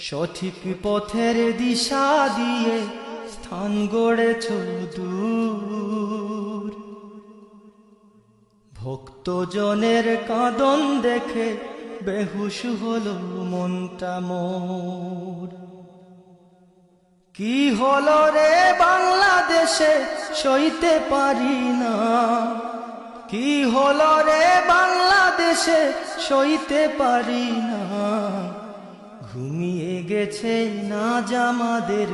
সঠিক পথের দিশা দিয়ে স্থান গড়েছ দূর। ভক্তজনের কাঁদন দেখে বেহুশ হলো মনটা মোর। কি হলো রে বাংলাদেশে সইতে পারি না, কি হলো রে বাংলাদেশে সইতে পারি না। ঘুমিয়ে গেছে নাজ আমাদের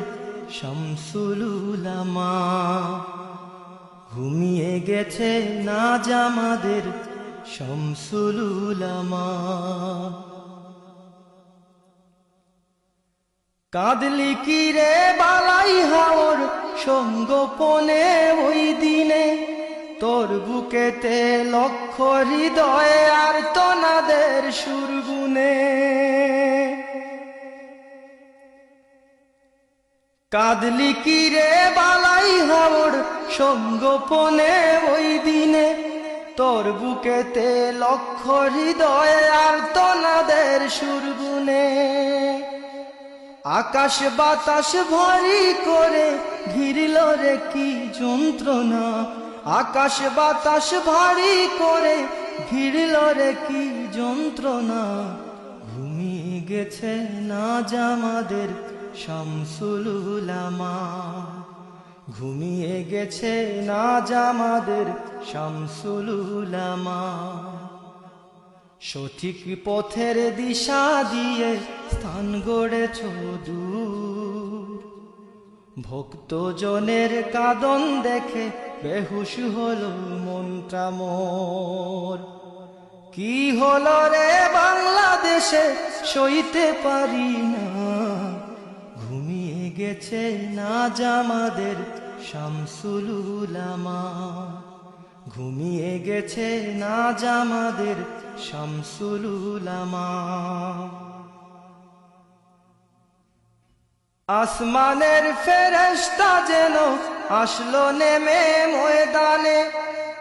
শামসুল উলামা, ঘুমিয়ে গেছে নাজ আমাদের শামসুল উলামা। কাঁদলি কি রে বালাই হাওর সঙ্গোপনে ওই দিনে, তোর বুকেতে লক্ষ হৃদয় আর তনাদের সুরগুনে। কাঁদলি কি রে বালাই হাওর সঙ্গোপনে ওই দিনে, তোর বুকেতে লক্ষ হৃদয় আর তনাদের সুরগুনে। আকাশ বাতাস ভারী করে ঘিরল রে কি যন্ত্রণা, আকাশ বাতাস ভারী করে ঘিরল রে কি যন্ত্রণা। ঘুমিয়ে গেছে নাজ আমাদের শামসুল উলামা, ঘুমিয়ে গেছে নাজ আমাদের শামসুল উলামা। সঠিক পথের দিশা দিয়ে স্থান গড়েছ দূর। ভক্তজনের কাঁদন দেখে বেহুশ হলো মনটা মোর। কি হলো রে বাংলাদেশে সইতে পারি না, ঘুমিয়ে গেছে নাজ আমাদের শামসুল উলামা, ঘুমিয়ে গেছে নাজ আমাদের শামসুল উলামা। আসমানের ফেরেশতা যেন আসলো নেমে ময়দানে,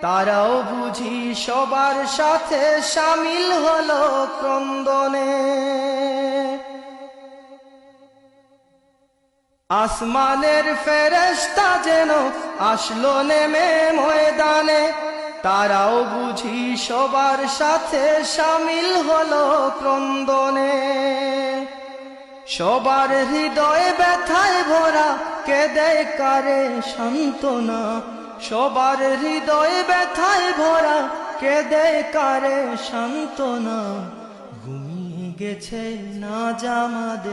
তারাও বুঝি সবার সাথে শামিল হলো ক্রন্দনে। আসমানের ফেরেশতা যেন আসলো নেমে ময়দানে, তারাও বুঝি সবার সাথে শামিল হলো ক্রন্দনে। সবার হৃদয় ব্যথায় ভরা কেঁদে কারে সান্ত্বনা, সবার হৃদয় ব্যথায় ভরা কেঁদে কারে সান্ত্বনা। ঘুমিয়ে গেছে নাজ আমাদের